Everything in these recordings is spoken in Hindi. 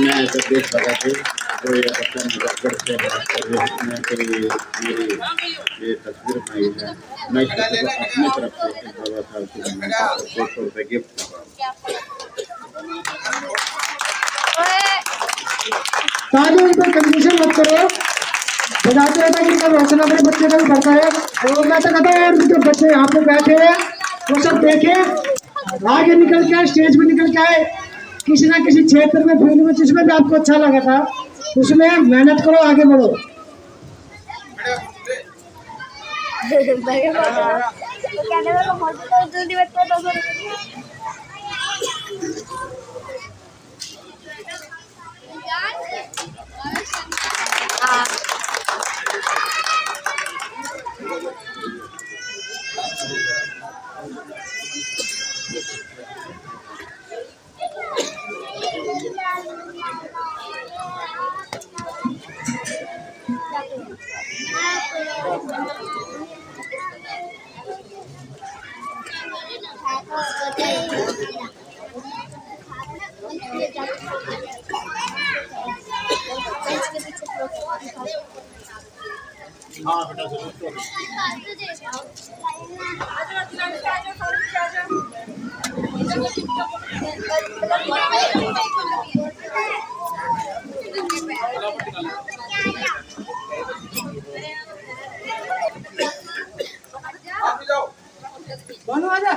मैं जब देख रहा था तो ये बच्चा मुजफ्फर से बात कर रहे हैं कोई मेरी ये तस्वीर बनाई है। मैं इस बच्चे को अपनी तरफ से बाबा साहब की ₹200 गिफ्ट कर रहा हूँ। ताली पर कंडीशन मत करो, बताते रहता कि इनका रोशन अपने बच्चे का भी बढ़ता है। और मैं तो कहता हूँ उनके बच्चे यहाँ पे बैठे हैं वो सब देखे, आगे निकल के आए, स्टेज पे निकल के आए, किसी ना किसी क्षेत्र में फील्ड में जिसमें भी आपको अच्छा लगा था उसमें मेहनत करो, आगे बढ़ो। हाँ बेटा जरूर। बोलो आजा,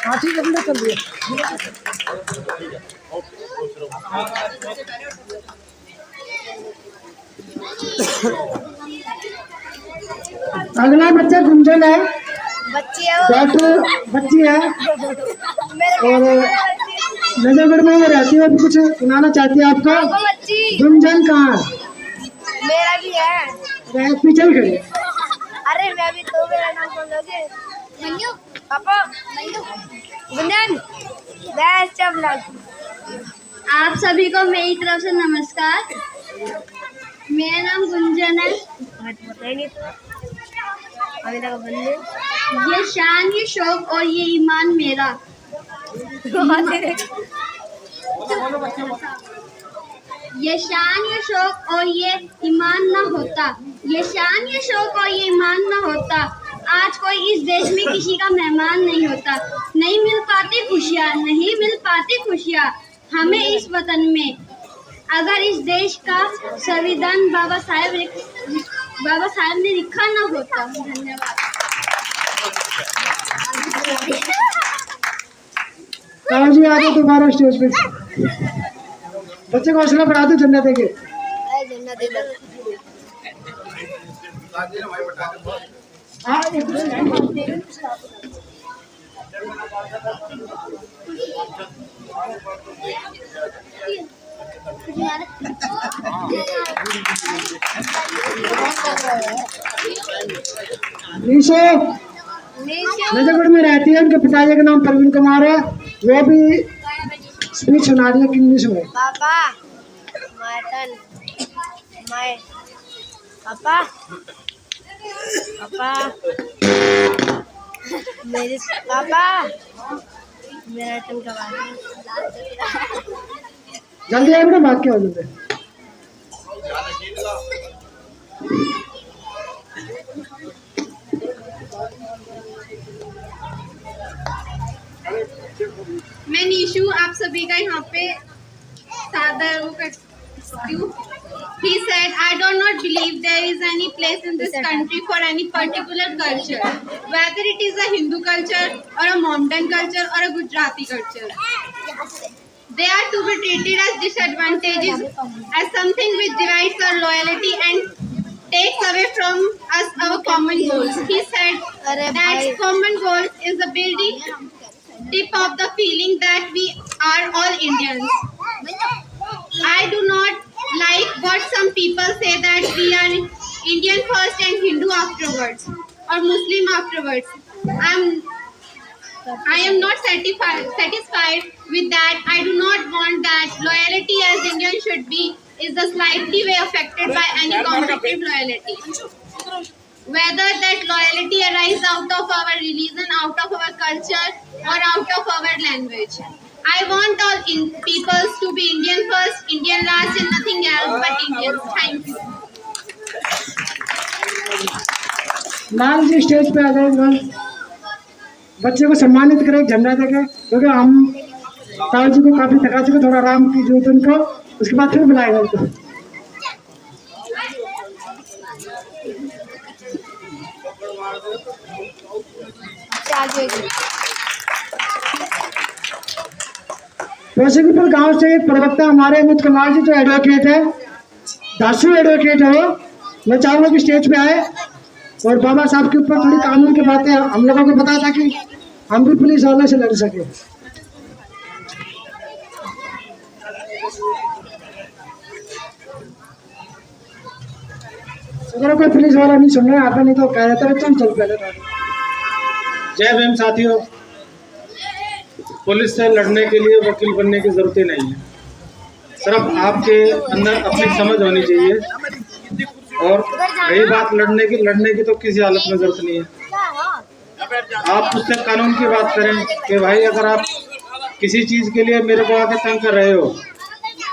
हाँ ठीक है चल रही अगला बच्चा गुंजन है, डॉक्टर बच्ची है और नजरगढ़ में वो रहती है। कुछ सुनाना चाहती है आपका? गुंजन कहाँ है? मेरा भी है। पीछे ही खड़ी। अरे मैं भी तो, मेरा नाम कौन लोगे? मंजू पापा, मंजू गुंजन बैस चबला। आप सभी को मेरी तरफ से नमस्कार। मेरा नाम गुंजन है। ये शान, ये शौक और ये ईमान मेरा। ये शान, ये शौक और ये ईमान न होता, ये शान, ये शौक और ये ईमान न होता, आज कोई इस देश में किसी का मेहमान नहीं होता। नहीं मिल पाती खुशियाँ, नहीं मिल पाती खुशियाँ हमें इस वतन में, अगर इस देश का संविधान बाबा साहब ने लिखा न होता। धन्यवाद। कहाँ जी आ जाओ दोबारा स्टेज पे। बच्चे को हौसला बढ़ा दो, जन्नत देंगे। नजरगढ़ में रहती है, उनके पिताजी का नाम प्रवीण कुमार है। वो भी स्पीच सुना रही है इंग्लिश में। पापा पापा पापा मेरे पापा मेरा टन का जल्दी आए बेटा, भाग के आ जाते। मैं नीशू आप सभी का यहाँ पे सादर करती हूँ। He said, I do not believe there is any place in this country for any particular culture, whether it is a Hindu culture or a Mohammedan culture or a Gujarati culture. They are to be treated as disadvantages, as something which divides our loyalty and takes away from us our common goals. He said that common goal is the building tip of the feeling that we are all Indians. I do not like what some people say that we are Indian first and Hindu afterwards or Muslim afterwards. I am not satisfied with that. I do not want that. Loyalty as Indian should be is the slightly way affected by any competitive loyalty. Whether that loyalty arises out of our religion, out of our culture, or out of our language. I want all peoples to be Indian first, Indian last, and nothing else but Indians. Thank you. Lal ji stage पे आ जाए, बच्चे को सम्मानित करें, झंडा देके, क्योंकि हम ताऊ जी को काफी थका चुके, थोड़ा आराम की जरूरत उनको, उसके बाद फिर बुलाएगा उनको। रोशनपुर गांव से एक प्रवक्ता हमारे अमित कुमार जी जो एडवोकेट है, दासू एडवोकेट है, वो मैं चाहूंगा कि स्टेज पे आए और बाबा साहब के ऊपर थोड़ी कानून की बातें हम लोगों को पता था कि हम भी पुलिस वालों से लड़ सके। अगर कोई पुलिस वाला नहीं सुन रहा है, नहीं तो कह देता है तुम चल पहले। जय भीम साथियों, पुलिस से लड़ने के लिए वकील बनने की जरूरत ही नहीं है, सिर्फ आपके अंदर अपनी समझ होनी चाहिए। और रही बात लड़ने की तो किसी हालत में जरूरत नहीं है। आप उससे कानून की बात करें कि भाई अगर आप किसी चीज़ के लिए मेरे को आके तंग कर रहे हो,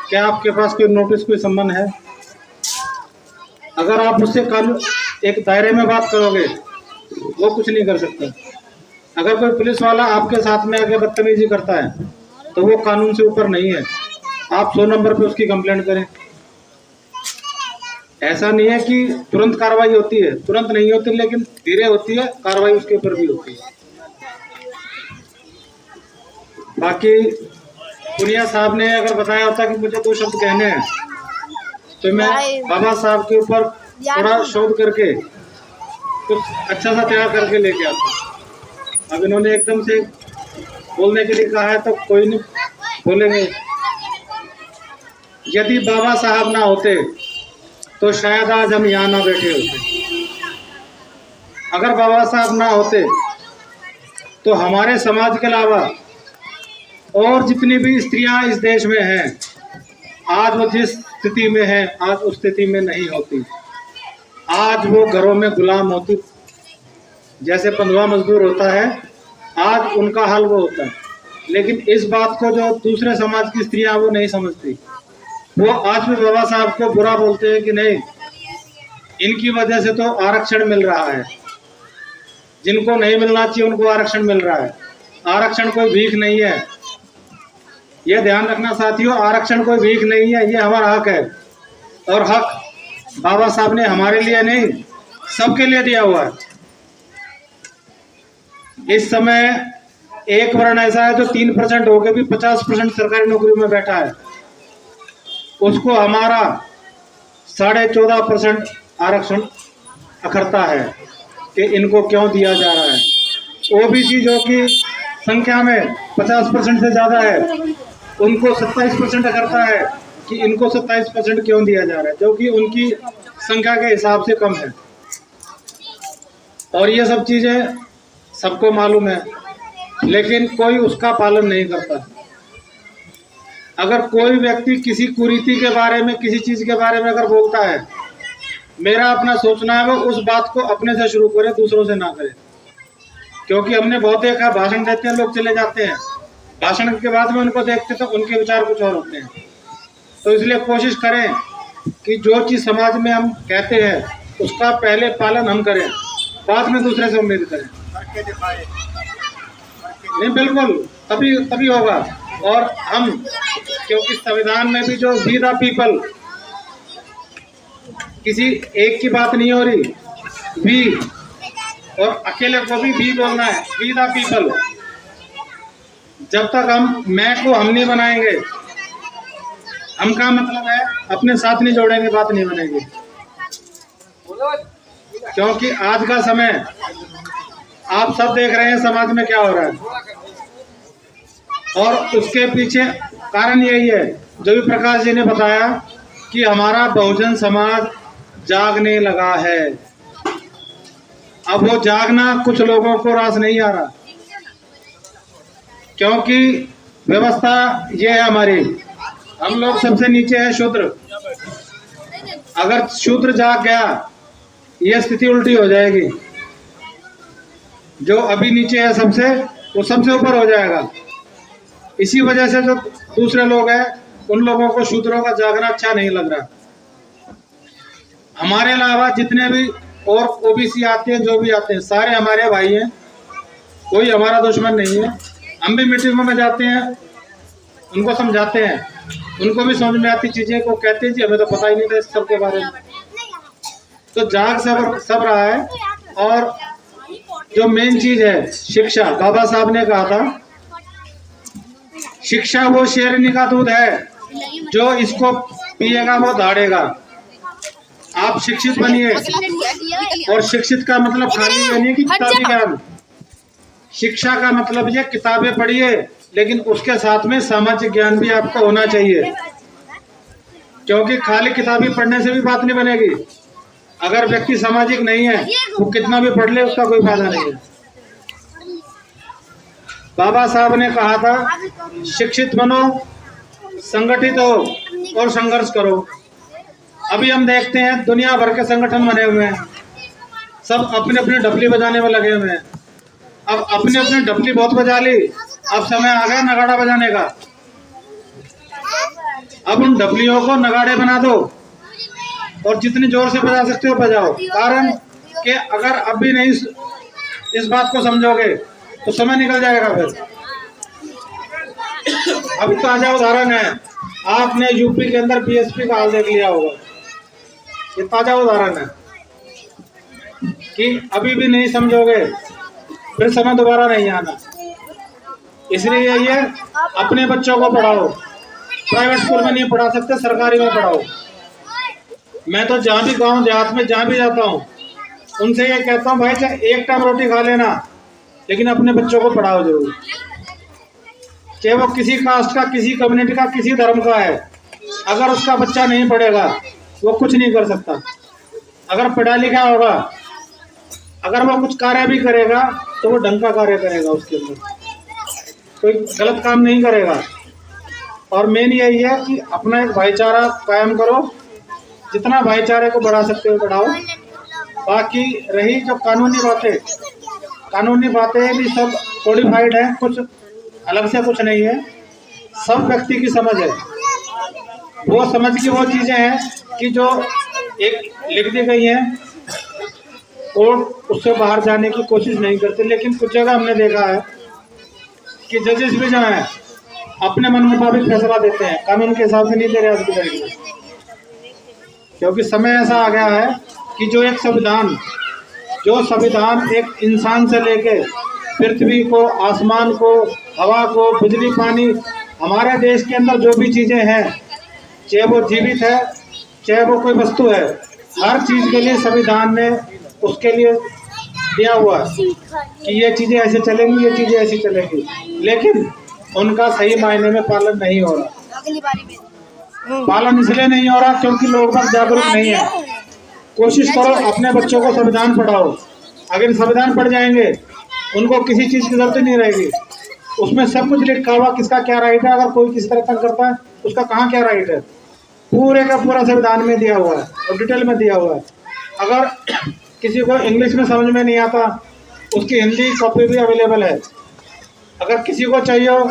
क्या आपके पास कोई नोटिस, कोई सम्मन है? अगर आप उससे कानून एक दायरे में बात करोगे, वो कुछ नहीं कर सकता। अगर कोई पुलिस वाला आपके साथ में आके बदतमीजी करता है तो वो कानून से ऊपर नहीं है। आप 100 नंबर पे उसकी कंप्लेंट करें। ऐसा नहीं है कि तुरंत कार्रवाई होती है, तुरंत नहीं होती, लेकिन धीरे होती है कार्रवाई, उसके ऊपर भी होती है। बाकी पुनिया साहब ने अगर बताया होता कि मुझे 2 शब्द कहने हैं तो मैं बाबा साहब के ऊपर थोड़ा शोध करके कुछ अच्छा सा तैयार करके लेके आता। अब इन्होंने एकदम से बोलने के लिए कहा है तो कोई नहीं बोलेंगे। यदि बाबा साहब ना होते तो शायद आज हम यहाँ ना बैठे होते। अगर बाबा साहब ना होते तो हमारे समाज के अलावा और जितनी भी स्त्रियां इस देश में हैं, आज वो जिस स्थिति में है, आज उस स्थिति में नहीं होती। आज वो घरों में गुलाम होती, जैसे बंधुआ मजदूर होता है, आज उनका हाल वो होता है। लेकिन इस बात को जो दूसरे समाज की स्त्रियां वो नहीं समझती, वो आज भी बाबा साहब को बुरा बोलते हैं कि नहीं, इनकी वजह से तो आरक्षण मिल रहा है, जिनको नहीं मिलना चाहिए उनको आरक्षण मिल रहा है। आरक्षण कोई भीख नहीं है, ये ध्यान रखना साथियों, आरक्षण कोई भीख नहीं है, ये हमारा हक है। और हक बाबा साहब ने हमारे लिए नहीं, सबके लिए दिया हुआ है। इस समय एक वर्ण ऐसा है जो 3% हो के भी 50% सरकारी नौकरी में बैठा है, उसको हमारा 14.5% आरक्षण अखरता है कि इनको क्यों दिया जा रहा है। ओबीसी जो कि संख्या में 50% से ज़्यादा है, उनको 27% अखरता है कि इनको 27% क्यों दिया जा रहा है, जो कि उनकी संख्या के हिसाब से कम है। और ये सब चीज़ें सबको मालूम है, लेकिन कोई उसका पालन नहीं करता। अगर कोई व्यक्ति किसी कुरीति के बारे में, किसी चीज़ के बारे में अगर बोलता है, मेरा अपना सोचना है वो उस बात को अपने से शुरू करे, दूसरों से ना करे। क्योंकि हमने बहुत देखा, भाषण देते हैं लोग चले जाते हैं, भाषण के बाद में उनको देखते तो उनके विचार कुछ और होते हैं। तो इसलिए कोशिश करें कि जो चीज़ समाज में हम कहते हैं उसका पहले पालन हम करें, बाद में दूसरे से उम्मीद करें। नहीं, बिल्कुल तभी होगा। और हम, क्योंकि संविधान में भी जो वी द पीपल, किसी एक की बात नहीं हो रही, वी, और अकेले को भी वी बोलना है, वी द पीपल। जब तक हम मैं को हम नहीं बनाएंगे, हम का मतलब है अपने साथ नहीं जोड़ेंगे, बात नहीं बनेगी। क्योंकि आज का समय आप सब देख रहे हैं समाज में क्या हो रहा है, और उसके पीछे कारण यही है जो भी प्रकाश जी ने बताया कि हमारा बहुजन समाज जागने लगा है। अब वो जागना कुछ लोगों को रास नहीं आ रहा, क्योंकि व्यवस्था ये है हमारी, हम लोग सबसे नीचे है शूद्र। अगर शूद्र जाग गया, ये स्थिति उल्टी हो जाएगी। जो अभी नीचे है सबसे, वो सबसे ऊपर हो जाएगा। इसी वजह से जो दूसरे लोग हैं उन लोगों को शूद्रों का जागना अच्छा नहीं लग रहा। हमारे अलावा जितने भी और ओबीसी आते हैं, जो भी आते हैं, सारे हमारे भाई हैं, कोई हमारा दुश्मन नहीं है। हम भी मीटिंगों में जाते हैं, उनको समझाते हैं, उनको भी समझ में आती चीजें को कहते हैं जी हमें तो पता ही नहीं था इस सब के बारे में। तो जाग सब रहा है। और जो मेन चीज है शिक्षा, बाबा साहब ने कहा था शिक्षा वो शेरनी का दूध है, जो इसको पिएगा वो दौड़ेगा। आप शिक्षित बनिए, और शिक्षित का मतलब खाली ये नहीं कि किताबी ज्ञान। शिक्षा का मतलब ये किताबें पढ़िए, लेकिन उसके साथ में सामाजिक ज्ञान भी आपको होना चाहिए, क्योंकि खाली किताबी पढ़ने से भी बात नहीं बनेगी। अगर व्यक्ति सामाजिक नहीं है, वो कितना भी पढ़ ले उसका कोई फायदा नहीं है। बाबा साहब ने कहा था शिक्षित बनो, संगठित हो और संघर्ष करो। अभी हम देखते हैं दुनिया भर के संगठन बने हुए हैं, सब अपने अपने डफली बजाने में लगे हुए हैं। अब अपने अपने डफली बहुत बजा ली, अब समय आ गया नगाड़ा बजाने का। अब उन डफलियों को नगाड़े बना दो और जितनी जोर से बजा सकते हो बजाओ। कारण कि अगर अभी नहीं इस बात को समझोगे तो समय निकल जाएगा फिर। अभी ताजा उदाहरण है, आपने यूपी के अंदर बीएसपी का हाल देख लिया होगा। ये ताजा उदाहरण है कि अभी भी नहीं समझोगे फिर समय दोबारा नहीं आना। इसलिए ये अपने बच्चों को पढ़ाओ। प्राइवेट स्कूल में नहीं पढ़ा सकते, सरकारी में पढ़ाओ। मैं तो जहाँ भी गांव देहात में जहाँ भी जाता हूँ उनसे ये कहता हूँ भाई चाहे एक टाइम रोटी खा लेना, लेकिन अपने बच्चों को पढ़ाओ जरूर। चाहे वो किसी कास्ट का, किसी कम्युनिटी का, किसी धर्म का है, अगर उसका बच्चा नहीं पढ़ेगा वो कुछ नहीं कर सकता। अगर पढ़ा लिखा होगा, अगर वो कुछ कार्य भी करेगा तो वो ढंग का कार्य करेगा, उसके अंदर कोई गलत काम नहीं करेगा। और मेन यही है कि अपना एक भाईचारा कायम करो, जितना भाईचारे को बढ़ा सकते हो बढ़ाओ। बाकी रही जो कानूनी बातें भी सब कोडिफाइड है, कुछ अलग से कुछ नहीं है, सब व्यक्ति की समझ है। वो समझ की वो चीजें हैं कि जो एक लिख दी गई हैं, कोर्ट उससे बाहर जाने की कोशिश नहीं करते। लेकिन कुछ जगह हमने देखा है कि जजेस भी जो हैं अपने मन मुताबिक फैसला देते हैं, कानून के हिसाब से नहीं दे रहे आज की तारीख में। क्योंकि समय ऐसा आ गया है कि जो संविधान एक इंसान से लेके पृथ्वी को, आसमान को, हवा को, बिजली, पानी, हमारे देश के अंदर जो भी चीजें हैं, चाहे वो जीवित है चाहे वो कोई वस्तु है, हर चीज के लिए संविधान ने उसके लिए दिया हुआ है कि ये चीजें ऐसे चलेंगी, ये चीजें ऐसी चलेंगी। लेकिन उनका सही मायने में पालन नहीं हो रहा। पालन इसलिए नहीं हो रहा क्योंकि लोग बाग जागरूक नहीं है। कोशिश करो अपने बच्चों को संविधान पढ़ाओ। अगर संविधान पढ़ जाएंगे उनको किसी चीज की जरूरत नहीं रहेगी। उसमें सब कुछ लिखा हुआ, किसका क्या राइट है, अगर कोई किसी तरह तंग करता है उसका कहाँ क्या राइट है, पूरे का पूरा संविधान में दिया हुआ है और डिटेल में दिया हुआ है। अगर किसी को इंग्लिश में समझ में नहीं आता, उसकी हिंदी कॉपी भी अवेलेबल है। अगर किसी को चाहिए हो,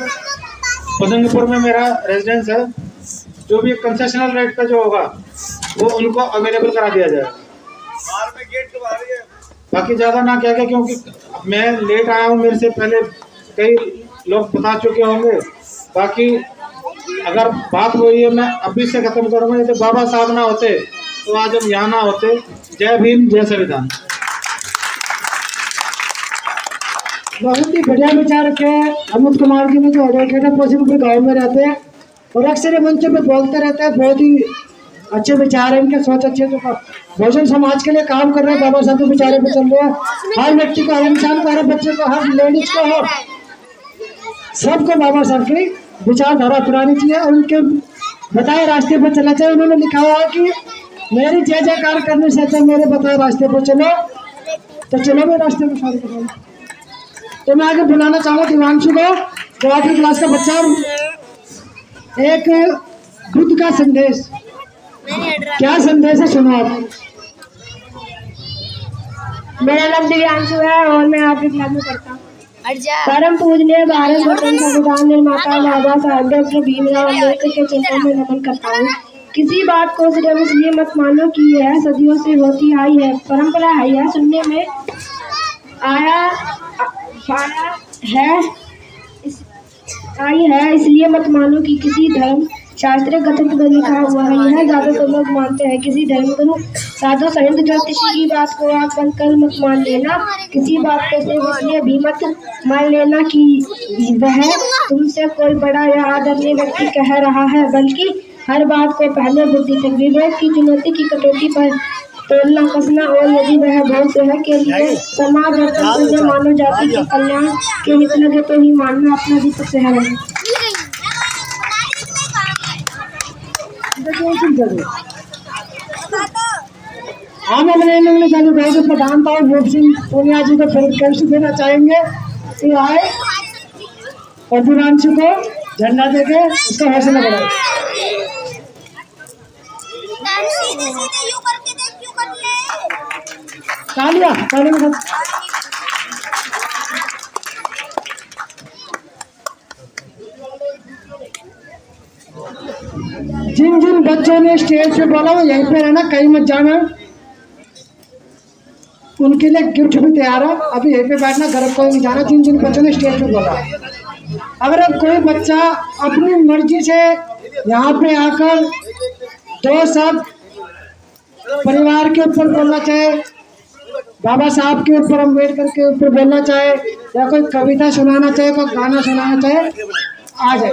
बसंतपुर में मेरा रेजिडेंस है, जो भी कंसेशनल रेट पे जो होगा वो उनको अवेलेबल करा दिया जाए। बाकी ज़्यादा ना क्या, क्योंकि मैं लेट आया हूँ, मेरे से पहले कई लोग बता चुके होंगे। बाकी अगर बात वही है, मैं अभी से खत्म करूँगा। जैसे बाबा साहब ना होते तो आज हम यहाँ ना होते। जय भीम, जय संविधान। बहुत ही बढ़िया विचार रखे अमित कुमार जी ने, जो अडेकेटा पोषणपुर गाँव में रहते हैं और अक्सर मंचों पे बोलते रहते हैं। बहुत ही अच्छे विचार है इनके, सोच अच्छे, जो बहुजन समाज के लिए काम कर रहे हैं। बाबा साहब के विचारों पे चल रहे हैं। हर व्यक्ति को, हर इंसान को, हर बच्चे को, हर लेडीज को, हर सबको बाबा साहब की विचारधारा अपनानी चाहिए और उनके बताए रास्ते पर चलना चाहिए। उन्होंने लिखा हुआ है कि मेरी जय जयकार करने से अच्छा मेरे बताए रास्ते पर चलो, तो चलो मैं रास्ते पर शादी करूँ। तो मैं आगे बुलाना चाहूँगा दिवांशु को, जो 8वीं क्लास का बच्चा। एक बुद्ध का संदेश, क्या संदेश है सुनो आप। मेरा नाम दिव्यांशु है और मैं आपके क्लास में पढ़ता हूँ। परम पूजनीय भारत रत्न संविधान निर्माता बाबा साहेब डॉक्टर भीमराव अम्बेडकर के चरणों में नमन करता हूँ। किसी बात को सिर्फ इसलिए मत मानो कि यह सदियों से होती आई है, परंपरा है, यह सुनने में आई है, इसलिए मत मानो कि किसी धर्म शास्त्र ग्रंथ में लिखा हुआ है। यह ज्यादातर लोग मानते हैं। किसी धर्म गुरु साधु संत ज्योतिषी की बात को आँख बंद कर मत मान लेना। किसी बात को सिर्फ इसलिए भी मत मान लेना कि वह तुमसे कोई बड़ा या आदरणीय व्यक्ति कह रहा है, बल्कि हर बात को पहले बुद्धि तक विवेक की चुनौती की कटौती पर तोलना कसना, और यदि वह बहुत से के लिए समाज और संपूर्ण मानव जाति के कल्याण के हित लगे तो ही मानना अपना दीपक से है। हम अपने चालू भाई को प्रधानता रूप सिंह सोनिया जी को फिर देना चाहेंगे कि आए और दिव्यांशु को झंडा देके उसका हौसला बढ़ाए। तालियां तालियां। जिन जिन बच्चों ने स्टेज पे बोला वो यहीं पे रहना, कहीं मत जाना। उनके लिए गिफ्ट भी तैयार है, अभी यहीं पे बैठना, घर कोई नहीं जाना। जिन जिन बच्चों ने स्टेज पे बोला, अगर अब कोई बच्चा अपनी मर्जी से यहाँ पे आकर दो सब परिवार के ऊपर बोलना चाहे, बाबा साहब के ऊपर, अम्बेडकर के ऊपर बोलना चाहे, या कोई कविता सुनाना चाहे, कोई गाना सुनाना चाहे, आ जाए।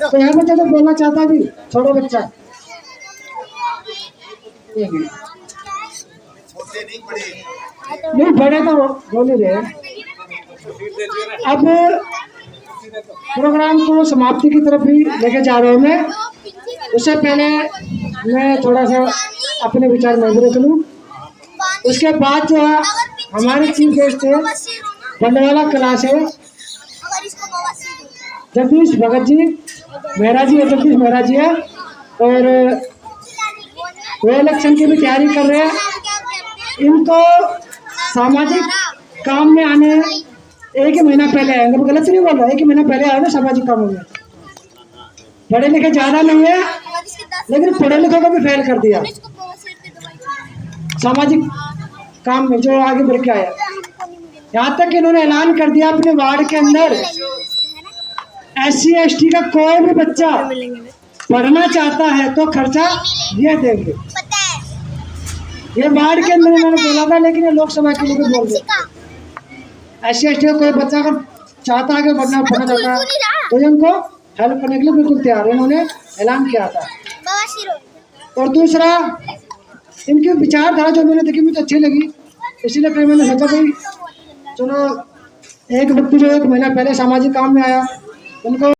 तो यहाँ बच्चा तो बोलना चाहता भी, छोटा बच्चा। नहीं बड़े तो बोल ही रहे। अब प्रोग्राम को समाप्ति की तरफ भी लेके जा रहा हूँ मैं। उससे पहले मैं थोड़ा सा अपने विचार में चलूँ। उसके बाद जो है हमारे चीफ गेस्ट थे बंडवाला कला से जगदीश भगत जी, मेहरा जी जगदीश मेहरा जी है, और वो इलेक्शन की भी तैयारी कर रहे हैं। इनको सामाजिक काम में आने एक ही महीना पहले आएंगे, वो गलत नहीं बोल रहा, एक ही महीना पहले आए ना सामाजिक कामों में। पढ़े लिखे ज़्यादा नहीं है, लेकिन पढ़े लिखे को भी फेल कर दिया सामाजिक काम में, जो आगे बढ़ के आया। यहाँ तक इन्होंने ऐलान कर दिया अपने वार्ड के अंदर SC ST का कोई भी बच्चा पढ़ना चाहता है तो खर्चा ये देंगे। ये वार्ड के अंदर इन्होंने बोला था, लेकिन ये लोकसभा के लिए भी बोल दिया। SC ST का कोई बच्चा अगर चाहता है कि पढ़ना चाहता है तो इनको हेल्प करने के लिए बिल्कुल तैयार है, इन्होंने ऐलान किया था। और दूसरा, इनकी विचारधारा जो मैंने देखी मुझे अच्छी लगी, इसीलिए फिर मैंने सोचा भाई चलो एक व्यक्ति जो एक महीना पहले सामाजिक काम में आया, उनको